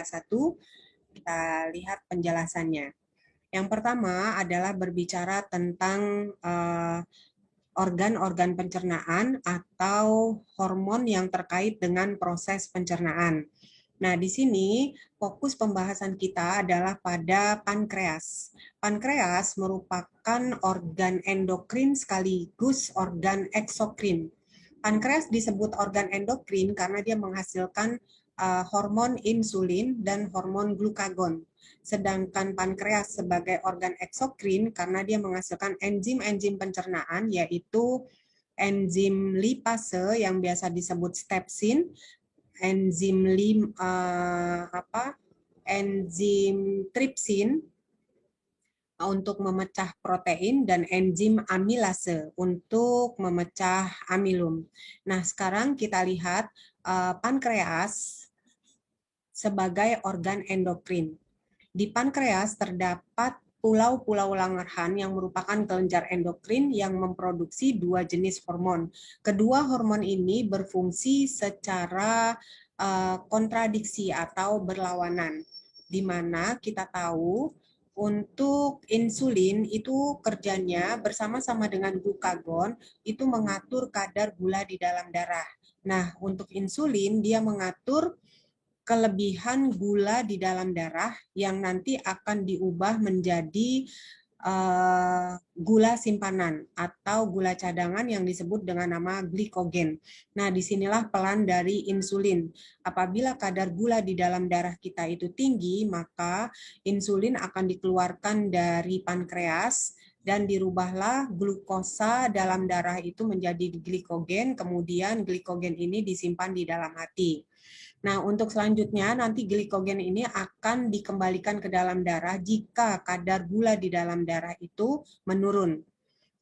satu, kita lihat penjelasannya. Yang pertama adalah berbicara tentang organ-organ pencernaan atau hormon yang terkait dengan proses pencernaan. Nah, di sini fokus pembahasan kita adalah pada pankreas. Pankreas merupakan organ endokrin sekaligus organ eksokrin. Pankreas disebut organ endokrin karena dia menghasilkan hormon insulin dan hormon glukagon. Sedangkan pankreas sebagai organ eksokrin karena dia menghasilkan enzim-enzim pencernaan yaitu enzim lipase yang biasa disebut stepsin, enzim enzim tripsin untuk memecah protein dan enzim amilase untuk memecah amilum. Nah, sekarang kita lihat pankreas sebagai organ endokrin. Di pankreas terdapat pulau-pulau Langerhans yang merupakan kelenjar endokrin yang memproduksi dua jenis hormon. Kedua hormon ini berfungsi secara kontradiksi atau berlawanan, di mana kita tahu untuk insulin itu kerjanya bersama-sama dengan glukagon itu mengatur kadar gula di dalam darah. Nah, untuk insulin dia mengatur kelebihan gula di dalam darah yang nanti akan diubah menjadi gula simpanan atau gula cadangan yang disebut dengan nama glikogen. Nah, disinilah peran dari insulin. Apabila kadar gula di dalam darah kita itu tinggi, maka insulin akan dikeluarkan dari pankreas dan dirubahlah glukosa dalam darah itu menjadi glikogen, kemudian glikogen ini disimpan di dalam hati. Nah, untuk selanjutnya nanti glikogen ini akan dikembalikan ke dalam darah jika kadar gula di dalam darah itu menurun.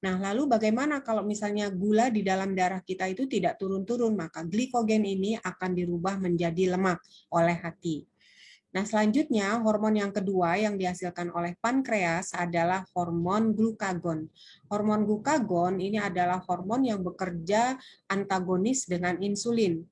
Nah, lalu bagaimana kalau misalnya gula di dalam darah kita itu tidak turun-turun, maka glikogen ini akan dirubah menjadi lemak oleh hati. Nah, selanjutnya hormon yang kedua yang dihasilkan oleh pankreas adalah hormon glukagon. Hormon glukagon ini adalah hormon yang bekerja antagonis dengan insulin.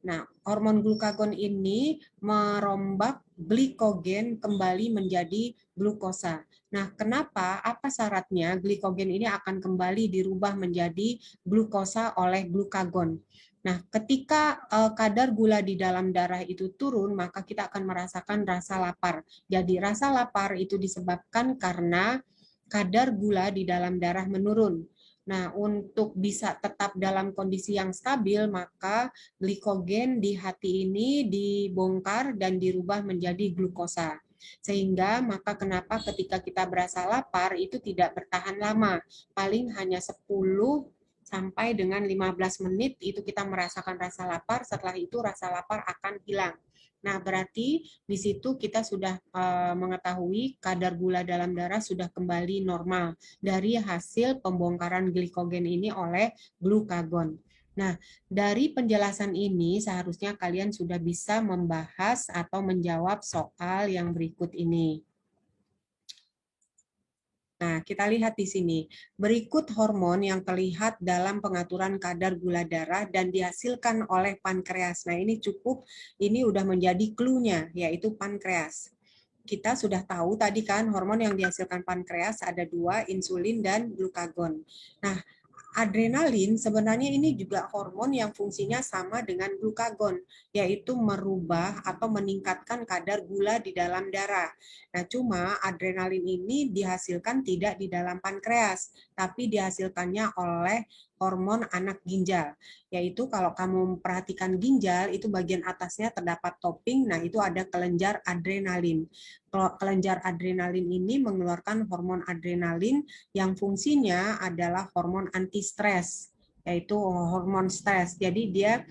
Nah, hormon glukagon ini merombak glikogen kembali menjadi glukosa. Nah, kenapa? Apa syaratnya glikogen ini akan kembali dirubah menjadi glukosa oleh glukagon? Nah, ketika kadar gula di dalam darah itu turun, maka kita akan merasakan rasa lapar. Jadi, rasa lapar itu disebabkan karena kadar gula di dalam darah menurun. Nah, untuk bisa tetap dalam kondisi yang stabil, maka glikogen di hati ini dibongkar dan dirubah menjadi glukosa. Sehingga maka kenapa ketika kita berasa lapar itu tidak bertahan lama. Paling hanya 10 sampai dengan 15 menit itu kita merasakan rasa lapar, setelah itu rasa lapar akan hilang. Nah, berarti di situ kita sudah mengetahui kadar gula dalam darah sudah kembali normal dari hasil pembongkaran glikogen ini oleh glukagon. Nah, dari penjelasan ini seharusnya kalian sudah bisa membahas atau menjawab soal yang berikut ini. Nah, kita lihat di sini. Berikut hormon yang terlihat dalam pengaturan kadar gula darah dan dihasilkan oleh pankreas. Nah, ini cukup, ini udah menjadi clue-nya, yaitu pankreas. Kita sudah tahu tadi kan hormon yang dihasilkan pankreas ada dua, insulin dan glukagon. Nah, adrenalin sebenarnya ini juga hormon yang fungsinya sama dengan glukagon, yaitu merubah atau meningkatkan kadar gula di dalam darah. Nah, cuma adrenalin ini dihasilkan tidak di dalam pankreas, tapi dihasilkannya oleh hormon anak ginjal. Yaitu kalau kamu perhatikan ginjal, itu bagian atasnya terdapat topping, nah itu ada kelenjar adrenalin. Kelenjar adrenalin ini mengeluarkan hormon adrenalin yang fungsinya adalah hormon anti-stres, yaitu hormon stres. Jadi dia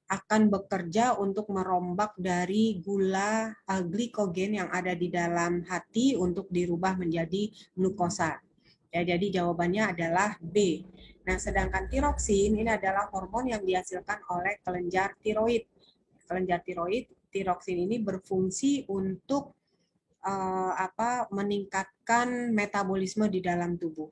akan bekerja untuk merombak dari gula glikogen yang ada di dalam hati untuk dirubah menjadi glukosa. Ya, jadi jawabannya adalah B. Nah, sedangkan tiroksin ini adalah hormon yang dihasilkan oleh kelenjar tiroid. Kelenjar tiroid, tiroksin ini berfungsi untuk meningkatkan metabolisme di dalam tubuh.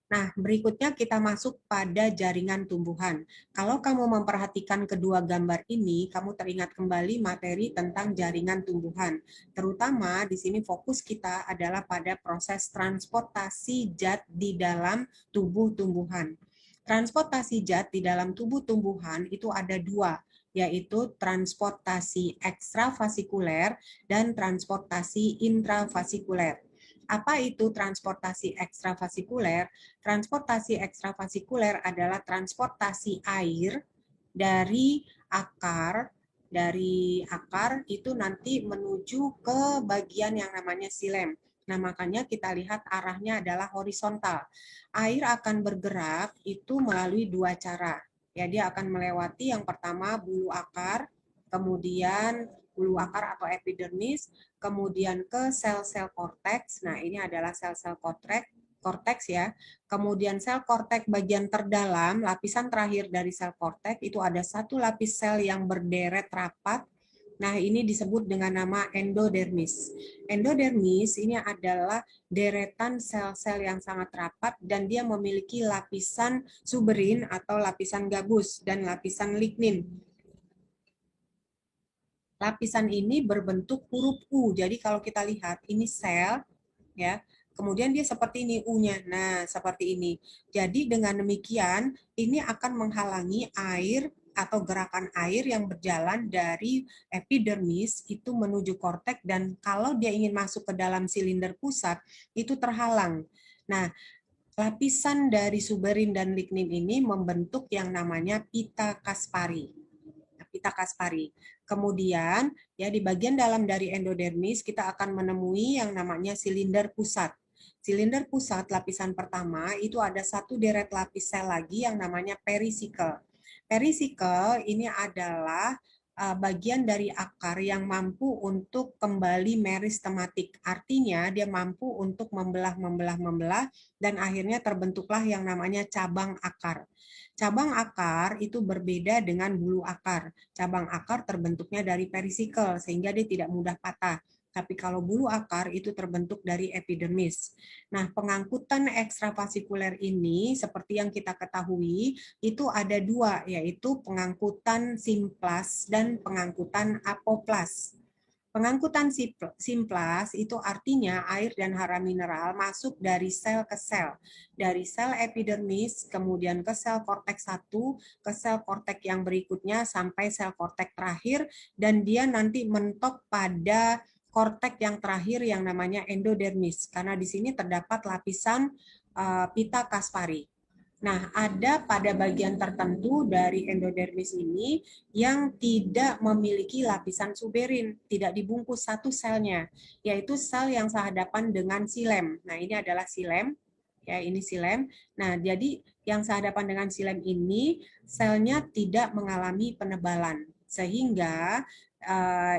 Nah, berikutnya kita masuk pada jaringan tumbuhan. Kalau kamu memperhatikan kedua gambar ini, kamu teringat kembali materi tentang jaringan tumbuhan. Terutama di sini fokus kita adalah pada proses transportasi zat di dalam tubuh tumbuhan. Transportasi zat di dalam tubuh tumbuhan itu ada dua, yaitu transportasi ekstravasikuler dan transportasi intravasikuler. Apa itu transportasi ekstravasikuler? Transportasi ekstravasikuler adalah transportasi air dari akar itu nanti menuju ke bagian yang namanya silem. Nah, makanya kita lihat arahnya adalah horizontal. Air akan bergerak itu melalui dua cara. Ya, dia akan melewati yang pertama bulu akar, kemudian bulu akar atau epidermis, kemudian ke sel-sel korteks. Nah, ini adalah sel-sel korteks ya. Kemudian sel korteks bagian terdalam, lapisan terakhir dari sel korteks itu ada satu lapis sel yang berderet rapat. Nah, ini disebut dengan nama endodermis. Endodermis ini adalah deretan sel-sel yang sangat rapat dan dia memiliki lapisan suberin atau lapisan gabus dan lapisan lignin. Lapisan ini berbentuk huruf U. Jadi kalau kita lihat ini sel ya. Kemudian dia seperti ini U-nya. Nah, seperti ini. Jadi dengan demikian ini akan menghalangi air atau gerakan air yang berjalan dari epidermis itu menuju korteks dan kalau dia ingin masuk ke dalam silinder pusat itu terhalang. Nah, lapisan dari suberin dan lignin ini membentuk yang namanya pita Kaspari. Pita Kaspari. Kemudian ya di bagian dalam dari endodermis kita akan menemui yang namanya silinder pusat. Silinder pusat lapisan pertama itu ada satu deret lapis sel lagi yang namanya perisikel. Perisikel ini adalah bagian dari akar yang mampu untuk kembali meristematik. Artinya dia mampu untuk membelah dan akhirnya terbentuklah yang namanya cabang akar. Cabang akar itu berbeda dengan bulu akar. Cabang akar terbentuknya dari perisikel sehingga dia tidak mudah patah. Tapi kalau bulu akar itu terbentuk dari epidermis. Nah, pengangkutan ekstravasikuler ini seperti yang kita ketahui itu ada dua, yaitu pengangkutan simplas dan pengangkutan apoplas. Pengangkutan simplas itu artinya air dan hara mineral masuk dari sel ke sel. Dari sel epidermis, kemudian ke sel korteks 1, ke sel korteks yang berikutnya, sampai sel korteks terakhir, dan dia nanti mentok pada korteks yang terakhir yang namanya endodermis. Karena di sini terdapat lapisan pita Kaspari. Nah, ada pada bagian tertentu dari endodermis ini yang tidak memiliki lapisan suberin, tidak dibungkus satu selnya, yaitu sel yang sehadapan dengan silem. Nah, ini adalah silem, ya ini silem. Nah, jadi yang sehadapan dengan silem ini selnya tidak mengalami penebalan, sehingga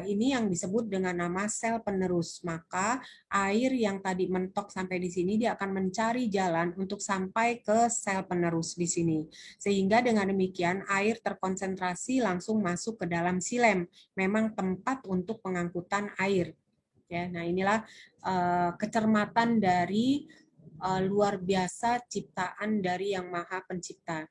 ini yang disebut dengan nama sel penerus. Maka air yang tadi mentok sampai di sini dia akan mencari jalan untuk sampai ke sel penerus di sini. Sehingga dengan demikian air terkonsentrasi langsung masuk ke dalam silem. Memang tempat untuk pengangkutan air. Ya, nah inilah kecermatan dari luar biasa ciptaan dari Yang Maha Pencipta.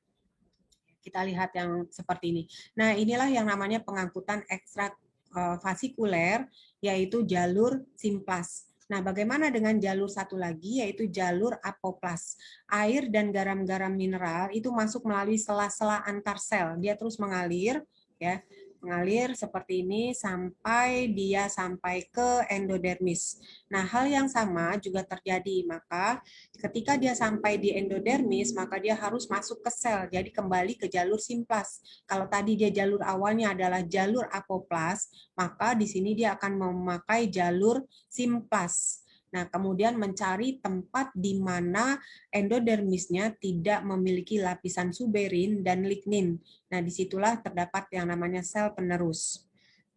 Kita lihat yang seperti ini. Nah, inilah yang namanya pengangkutan ekstravasikuler, yaitu jalur simplas. Nah, bagaimana dengan jalur satu lagi, yaitu jalur apoplas. Air dan garam-garam mineral itu masuk melalui sela-sela antar sel. Dia terus mengalir, ya, mengalir seperti ini sampai dia sampai ke endodermis. Nah, hal yang sama juga terjadi. Maka ketika dia sampai di endodermis, maka dia harus masuk ke sel. Jadi kembali ke jalur simplas. Kalau tadi dia jalur awalnya adalah jalur apoplas, maka di sini dia akan memakai jalur simplas. Nah, kemudian mencari tempat di mana endodermisnya tidak memiliki lapisan suberin dan lignin. Nah, disitulah terdapat yang namanya sel penerus.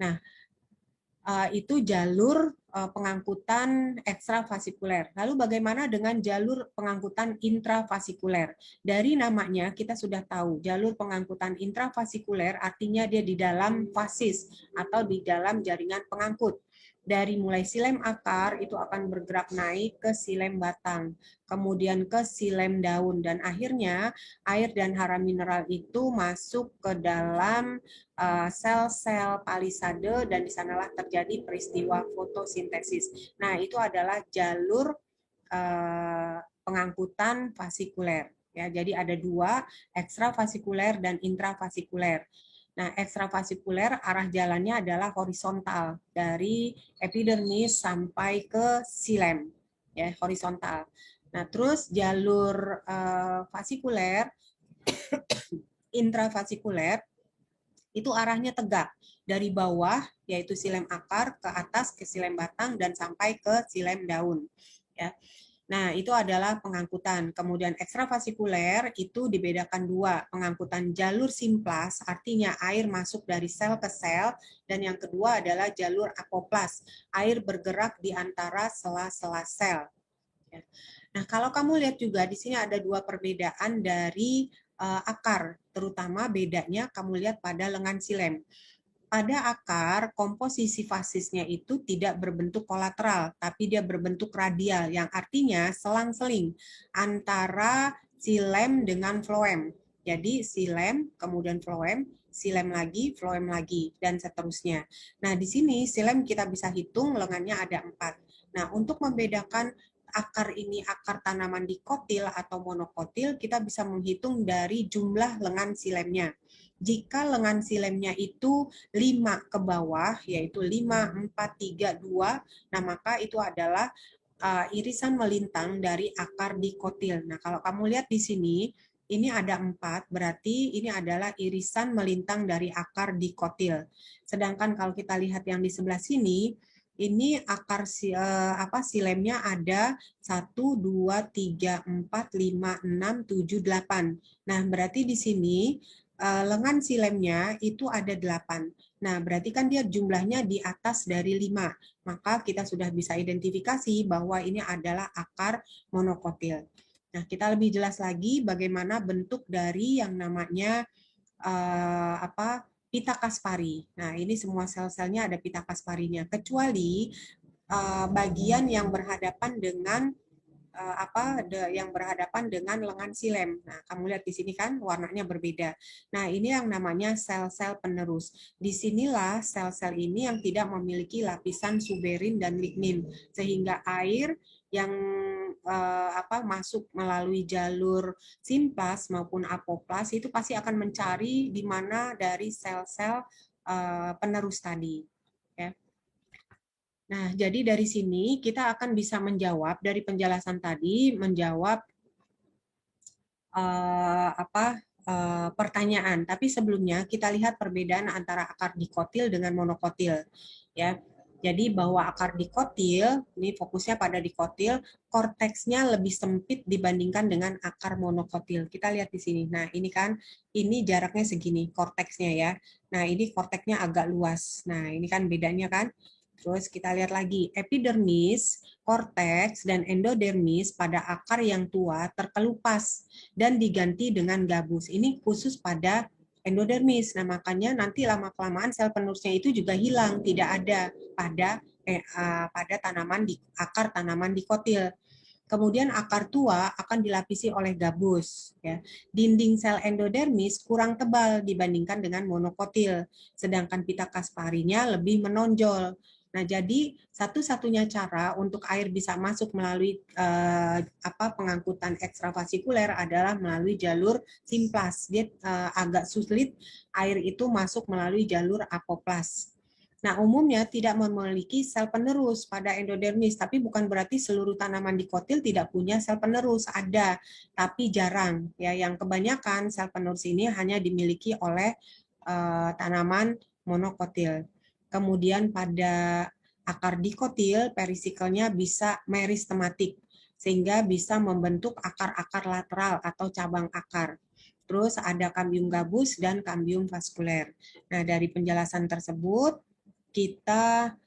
Nah, itu jalur pengangkutan ekstravasikuler. Lalu bagaimana dengan jalur pengangkutan intravasikuler? Dari namanya kita sudah tahu, jalur pengangkutan intravasikuler artinya dia di dalam vasis atau di dalam jaringan pengangkut. Dari mulai silem akar itu akan bergerak naik ke silem batang, kemudian ke silem daun, dan akhirnya air dan hara mineral itu masuk ke dalam sel-sel palisade dan di sanalah terjadi peristiwa fotosintesis. Nah, itu adalah jalur pengangkutan fasikuler. Ya, jadi ada dua, ekstravasikuler dan intravasikuler. Nah, ekstravasikuler arah jalannya adalah horizontal dari epidermis sampai ke silem, ya horizontal. Nah, terus jalur vasikuler, intravasikuler itu arahnya tegak dari bawah yaitu silem akar ke atas ke silem batang dan sampai ke silem daun. Ya. Nah, itu adalah pengangkutan. Kemudian ekstravasikuler itu dibedakan dua, pengangkutan jalur simplas, artinya air masuk dari sel ke sel, dan yang kedua adalah jalur apoplas, air bergerak di antara sela-sela sel. Nah, kalau kamu lihat juga di sini ada dua perbedaan dari akar, terutama bedanya kamu lihat pada lengan silem. Pada akar, komposisi fasisnya itu tidak berbentuk kolateral, tapi dia berbentuk radial, yang artinya selang-seling antara silem dengan floem. Jadi silem, kemudian floem, silem lagi, dan seterusnya. Nah, di sini silem kita bisa hitung lengannya ada 4. Nah, untuk membedakan akar ini akar tanaman dikotil atau monokotil, kita bisa menghitung dari jumlah lengan silemnya. Jika lengan silemnya itu 5 ke bawah, yaitu 5, 4, 3, 2, nah maka itu adalah irisan melintang dari akar dikotil. Nah, kalau kamu lihat di sini, ini ada 4, berarti ini adalah irisan melintang dari akar dikotil. Sedangkan kalau kita lihat yang di sebelah sini, ini akar silemnya ada 1, 2, 3, 4, 5, 6, 7, 8. Nah, berarti di sini lengan silemnya itu ada 8. Nah, berarti kan dia jumlahnya di atas dari 5. Maka kita sudah bisa identifikasi bahwa ini adalah akar monokotil. Nah, kita lebih jelas lagi bagaimana bentuk dari yang namanya pita kaspari. Nah, ini semua sel-selnya ada pita kasparinya, kecuali bagian yang berhadapan dengan yang berhadapan dengan lengan silem. Nah, kamu lihat di sini kan warnanya berbeda. Nah, ini yang namanya sel-sel penerus. Disinilah sel-sel ini yang tidak memiliki lapisan suberin dan lignin, sehingga air yang masuk melalui jalur simplas maupun apoplas itu pasti akan mencari di mana dari sel-sel penerus tadi. Ya. Nah, jadi dari sini kita akan bisa menjawab dari penjelasan tadi, menjawab pertanyaan. Tapi sebelumnya kita lihat perbedaan antara akar dikotil dengan monokotil. Ya, jadi bahwa akar dikotil, ini fokusnya pada dikotil, korteksnya lebih sempit dibandingkan dengan akar monokotil. Kita lihat di sini. Nah, ini kan, ini jaraknya segini, korteksnya ya. Nah, ini korteksnya agak luas. Nah, ini kan bedanya kan. Terus kita lihat lagi, epidermis, korteks, dan endodermis pada akar yang tua terkelupas dan diganti dengan gabus. Ini khusus pada endodermis. Nah, makanya nanti lama-kelamaan sel penerusnya itu juga hilang, tidak ada pada tanaman di akar tanaman dikotil. Kemudian akar tua akan dilapisi oleh gabus. Ya. Dinding sel endodermis kurang tebal dibandingkan dengan monokotil, sedangkan pita kasparinya lebih menonjol. Nah, jadi satu-satunya cara untuk air bisa masuk melalui pengangkutan ekstravasikuler adalah melalui jalur simplas. Dia agak sulit air itu masuk melalui jalur apoplas. Nah, umumnya tidak memiliki sel penerus pada endodermis, tapi bukan berarti seluruh tanaman dikotil tidak punya sel penerus, ada, tapi jarang. Ya, yang kebanyakan sel penerus ini hanya dimiliki oleh tanaman monokotil. Kemudian pada akar dikotil, perisikelnya bisa meristematik, sehingga bisa membentuk akar-akar lateral atau cabang akar. Terus ada kambium gabus dan kambium vaskuler. Nah, dari penjelasan tersebut, kita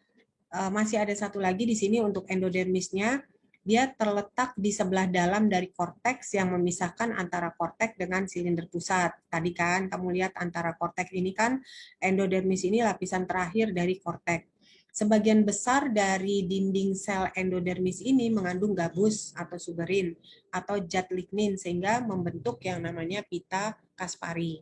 masih ada satu lagi di sini untuk endodermisnya. Dia terletak di sebelah dalam dari korteks yang memisahkan antara korteks dengan silinder pusat. Tadi kan kamu lihat antara korteks ini kan endodermis ini lapisan terakhir dari korteks. Sebagian besar dari dinding sel endodermis ini mengandung gabus atau suberin atau zat lignin sehingga membentuk yang namanya pita Kaspari.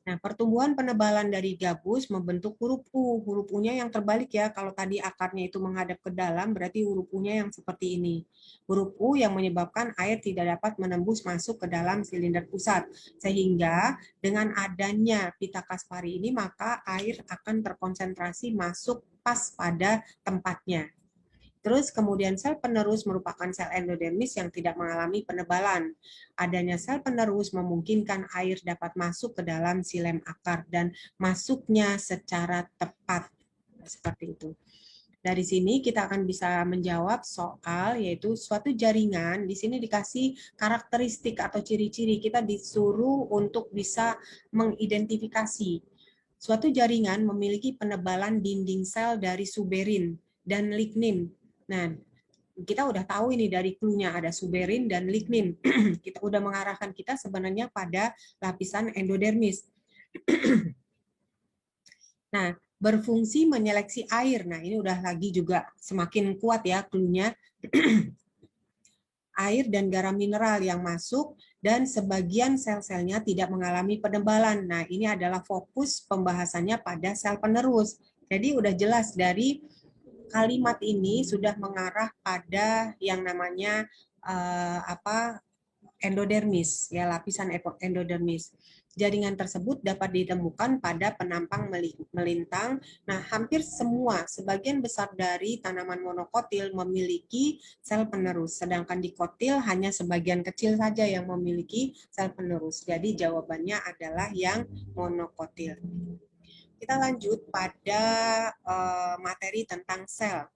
Nah, pertumbuhan penebalan dari gabus membentuk huruf U. Huruf U-nya yang terbalik ya. Kalau tadi akarnya itu menghadap ke dalam, berarti huruf U-nya yang seperti ini. Huruf U yang menyebabkan air tidak dapat menembus masuk ke dalam silinder pusat. Sehingga dengan adanya pita Kaspari ini, maka air akan terkonsentrasi masuk pas pada tempatnya. Terus kemudian sel penerus merupakan sel endodermis yang tidak mengalami penebalan. Adanya sel penerus memungkinkan air dapat masuk ke dalam silem akar dan masuknya secara tepat. Seperti itu. Dari sini kita akan bisa menjawab soal yaitu suatu jaringan. Di sini dikasih karakteristik atau ciri-ciri. Kita disuruh untuk bisa mengidentifikasi. Suatu jaringan memiliki penebalan dinding sel dari suberin dan lignin. Nah, kita udah tahu ini dari clue-nya ada suberin dan lignin. Kita udah mengarahkan kita sebenarnya pada lapisan endodermis. Nah, berfungsi menyeleksi air. Nah, ini udah lagi juga semakin kuat ya clue-nya. Air dan garam mineral yang masuk dan sebagian sel-selnya tidak mengalami penebalan. Nah, ini adalah fokus pembahasannya pada sel penerus. Jadi udah jelas dari kalimat ini sudah mengarah pada yang namanya endodermis, ya lapisan endodermis. Jaringan tersebut dapat ditemukan pada penampang melintang. Nah, hampir semua, sebagian besar dari tanaman monokotil memiliki sel penerus, sedangkan di kotil hanya sebagian kecil saja yang memiliki sel penerus. Jadi jawabannya adalah yang monokotil. Kita lanjut pada materi tentang sel.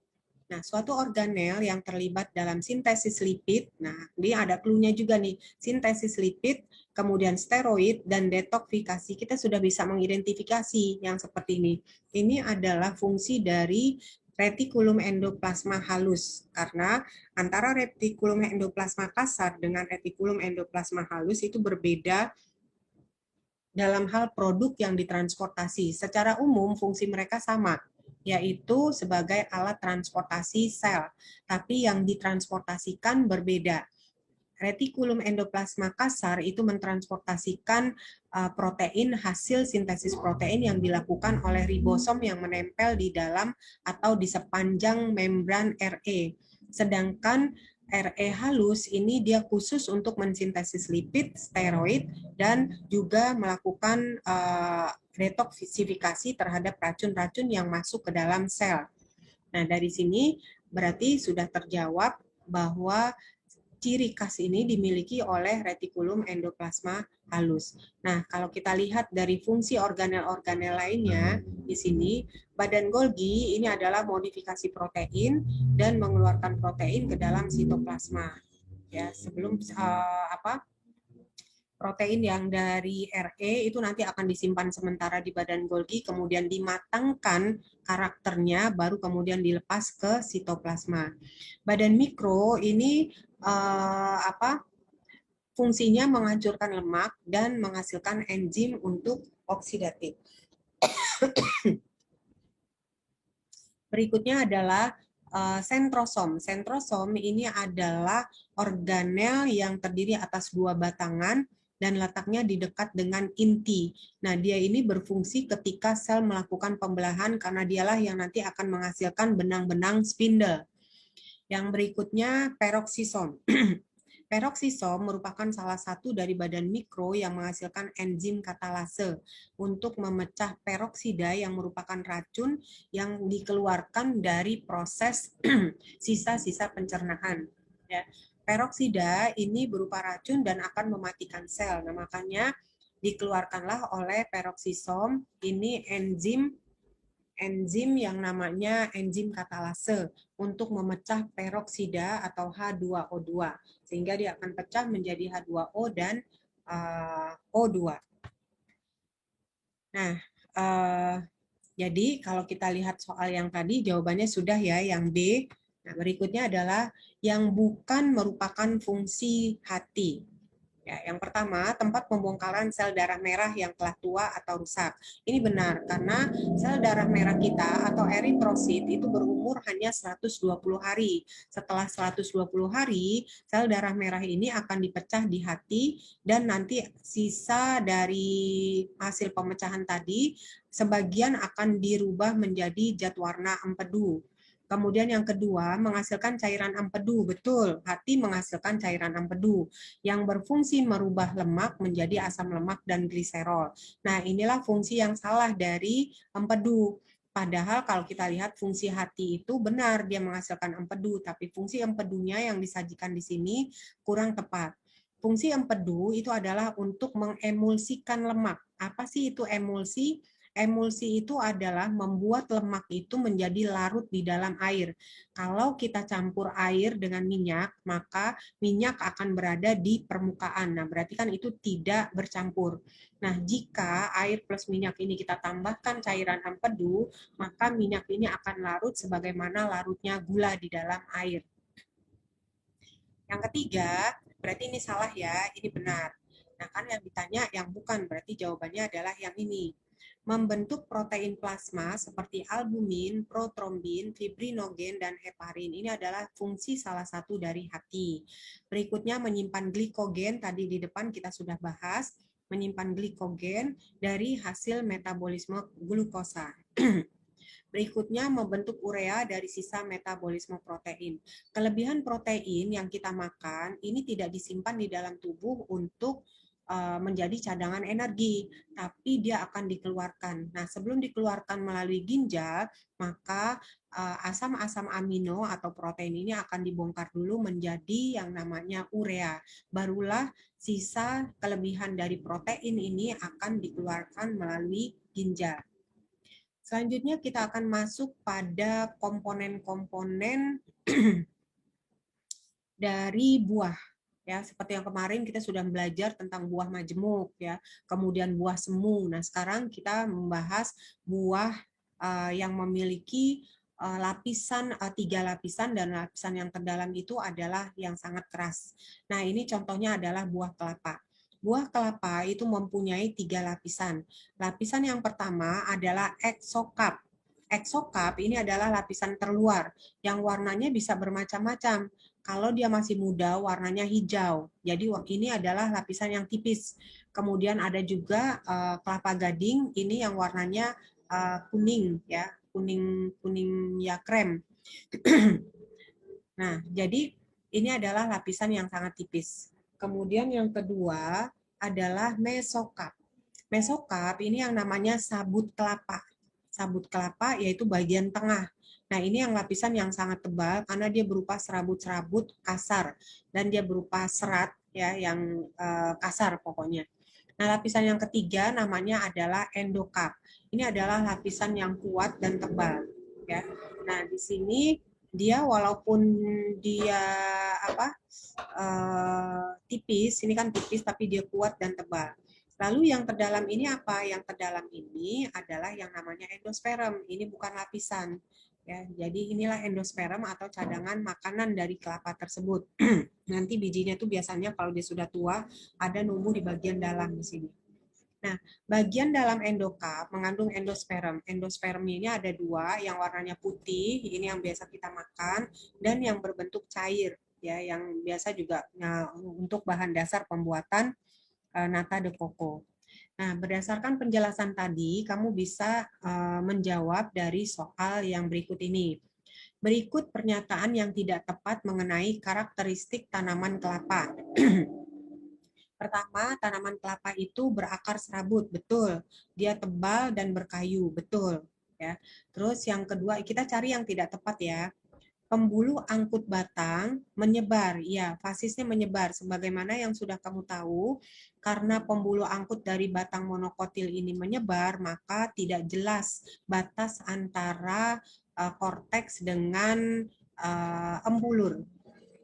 Nah, suatu organel yang terlibat dalam sintesis lipid, nah ini ada clue-nya juga nih, sintesis lipid, kemudian steroid, dan detoksifikasi, kita sudah bisa mengidentifikasi yang seperti ini. Ini adalah fungsi dari retikulum endoplasma halus, karena antara retikulum endoplasma kasar dengan retikulum endoplasma halus itu berbeda dalam hal produk yang ditransportasi. Secara umum, fungsi mereka sama, yaitu sebagai alat transportasi sel, tapi yang ditransportasikan berbeda. Retikulum endoplasma kasar itu mentransportasikan protein hasil sintesis protein yang dilakukan oleh ribosom yang menempel di dalam atau di sepanjang membran RE. Sedangkan RE halus ini dia khusus untuk mensintesis lipid, steroid, dan juga melakukan detoksifikasi terhadap racun-racun yang masuk ke dalam sel. Nah, dari sini berarti sudah terjawab bahwa ciri khas ini dimiliki oleh retikulum endoplasma halus. Nah, kalau kita lihat dari fungsi organel-organel lainnya, di sini badan Golgi ini adalah modifikasi protein dan mengeluarkan protein ke dalam sitoplasma. Ya, sebelum protein yang dari RE itu nanti akan disimpan sementara di badan Golgi, kemudian dimatangkan karakternya, baru kemudian dilepas ke sitoplasma. Badan mikro ini fungsinya menghancurkan lemak dan menghasilkan enzim untuk oksidatif. Berikutnya adalah sentrosom. Sentrosom ini adalah organel yang terdiri atas 2 batangan dan letaknya di dekat dengan inti. Nah, dia ini berfungsi ketika sel melakukan pembelahan karena dialah yang nanti akan menghasilkan benang-benang spindle. Yang berikutnya peroksisom. Peroksisom merupakan salah satu dari badan mikro yang menghasilkan enzim katalase untuk memecah peroksida yang merupakan racun yang dikeluarkan dari proses sisa-sisa pencernaan. Ya. Peroksida ini berupa racun dan akan mematikan sel. Nah, makanya dikeluarkanlah oleh peroksisom ini enzim yang namanya enzim katalase untuk memecah peroksida atau H2O2 sehingga dia akan pecah menjadi H2O dan O2. Nah, jadi kalau kita lihat soal yang tadi jawabannya sudah ya yang B. Nah, berikutnya adalah yang bukan merupakan fungsi hati. Ya, yang pertama, tempat pembongkaran sel darah merah yang telah tua atau rusak. Ini benar, karena sel darah merah kita atau eritrosit itu berumur hanya 120 hari. Setelah 120 hari, sel darah merah ini akan dipecah di hati dan nanti sisa dari hasil pemecahan tadi, sebagian akan dirubah menjadi zat warna empedu. Kemudian yang kedua, menghasilkan cairan empedu. Betul, hati menghasilkan cairan empedu yang berfungsi merubah lemak menjadi asam lemak dan gliserol. Nah, inilah fungsi yang salah dari empedu. Padahal kalau kita lihat fungsi hati itu benar dia menghasilkan empedu, tapi fungsi empedunya yang disajikan di sini kurang tepat. Fungsi empedu itu adalah untuk mengemulsikan lemak. Apa sih itu emulsi? Emulsi itu adalah membuat lemak itu menjadi larut di dalam air. Kalau kita campur air dengan minyak, maka minyak akan berada di permukaan. Nah, berarti kan itu tidak bercampur. Nah, jika air plus minyak ini kita tambahkan cairan empedu, maka minyak ini akan larut sebagaimana larutnya gula di dalam air. Yang ketiga, berarti ini salah ya, ini benar. Nah, kan yang ditanya yang bukan, berarti jawabannya adalah yang ini. Membentuk protein plasma seperti albumin, protrombin, fibrinogen, dan heparin. Ini adalah fungsi salah satu dari hati. Berikutnya menyimpan glikogen, tadi di depan kita sudah bahas, menyimpan glikogen dari hasil metabolisme glukosa. Berikutnya membentuk urea dari sisa metabolisme protein. Kelebihan protein yang kita makan ini tidak disimpan di dalam tubuh untuk menjadi cadangan energi, tapi dia akan dikeluarkan. Nah, sebelum dikeluarkan melalui ginjal, maka asam-asam amino atau protein ini akan dibongkar dulu menjadi yang namanya urea. Barulah sisa kelebihan dari protein ini akan dikeluarkan melalui ginjal. Selanjutnya kita akan masuk pada komponen-komponen dari buah. Ya, seperti yang kemarin kita sudah belajar tentang buah majemuk ya, kemudian buah semu. Nah, sekarang kita membahas buah yang memiliki lapisan 3 lapisan dan lapisan yang terdalam itu adalah yang sangat keras. Nah, ini contohnya adalah buah kelapa. Buah kelapa itu mempunyai 3 lapisan. Lapisan yang pertama adalah eksokap. Eksokap ini adalah lapisan terluar yang warnanya bisa bermacam-macam. Kalau dia masih muda, warnanya hijau. Jadi ini adalah lapisan yang tipis. Kemudian ada juga kelapa gading, ini yang warnanya kuning ya, kuning ya krem. Nah, jadi ini adalah lapisan yang sangat tipis. Kemudian yang kedua adalah mesokap. Mesokap ini yang namanya sabut kelapa. Sabut kelapa yaitu bagian tengah. Nah, ini yang lapisan yang sangat tebal karena dia berupa serabut-serabut kasar dan dia berupa serat ya yang kasar pokoknya. Nah, lapisan yang ketiga namanya adalah endokap. Ini adalah lapisan yang kuat dan tebal ya. Nah, di sini dia walaupun dia tipis, ini kan tipis tapi dia kuat dan tebal. Lalu yang terdalam ini apa? Yang terdalam ini adalah yang namanya endosperm. Ini bukan lapisan. Ya, jadi inilah endosperm atau cadangan makanan dari kelapa tersebut. Nanti bijinya tuh biasanya kalau dia sudah tua ada numbuh di bagian dalam di sini. Nah, bagian dalam endokap mengandung endosperm. Endosperm ini ada 2, yang warnanya putih, ini yang biasa kita makan, dan yang berbentuk cair, ya, yang biasa juga untuk bahan dasar pembuatan nata de coco. Nah, berdasarkan penjelasan tadi, kamu bisa menjawab dari soal yang berikut ini. Berikut pernyataan yang tidak tepat mengenai karakteristik tanaman kelapa. Pertama, tanaman kelapa itu berakar serabut, betul. Dia tebal dan berkayu, betul. Ya. Terus yang kedua, kita cari yang tidak tepat ya. Pembuluh angkut batang menyebar, ya, fasisnya menyebar. Sebagaimana yang sudah kamu tahu, karena pembuluh angkut dari batang monokotil ini menyebar, maka tidak jelas batas antara korteks dengan embulur.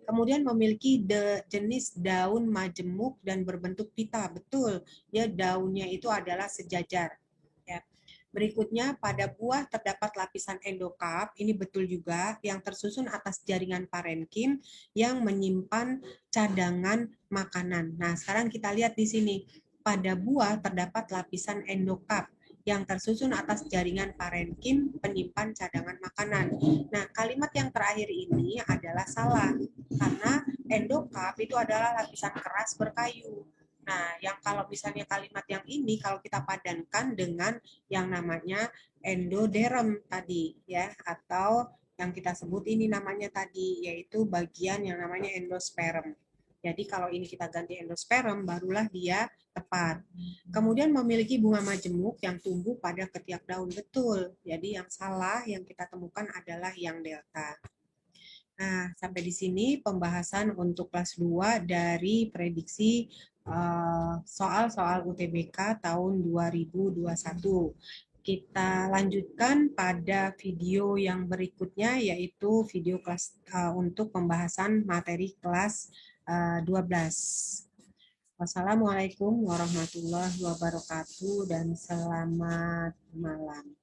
Kemudian memiliki jenis daun majemuk dan berbentuk pita. Betul, ya daunnya itu adalah sejajar. Ya. Berikutnya, pada buah terdapat lapisan endokarp, ini betul juga, yang tersusun atas jaringan parenkim yang menyimpan cadangan makanan. Nah, sekarang kita lihat di sini. Pada buah terdapat lapisan endokarp yang tersusun atas jaringan parenkim penyimpan cadangan makanan. Nah, kalimat yang terakhir ini adalah salah, karena endokarp itu adalah lapisan keras berkayu. Nah, yang kalau misalnya kalimat yang ini kalau kita padankan dengan yang namanya endoderm tadi ya, atau yang kita sebut ini namanya tadi yaitu bagian yang namanya endosperm. Jadi kalau ini kita ganti endosperm barulah dia tepat. Kemudian memiliki bunga majemuk yang tumbuh pada ketiak daun, betul. Jadi yang salah yang kita temukan adalah yang delta. Nah, sampai di sini pembahasan untuk kelas 2 dari prediksi soal-soal UTBK tahun 2021. Kita lanjutkan pada video yang berikutnya, yaitu video kelas untuk pembahasan materi kelas 12. Wassalamualaikum warahmatullahi wabarakatuh dan selamat malam.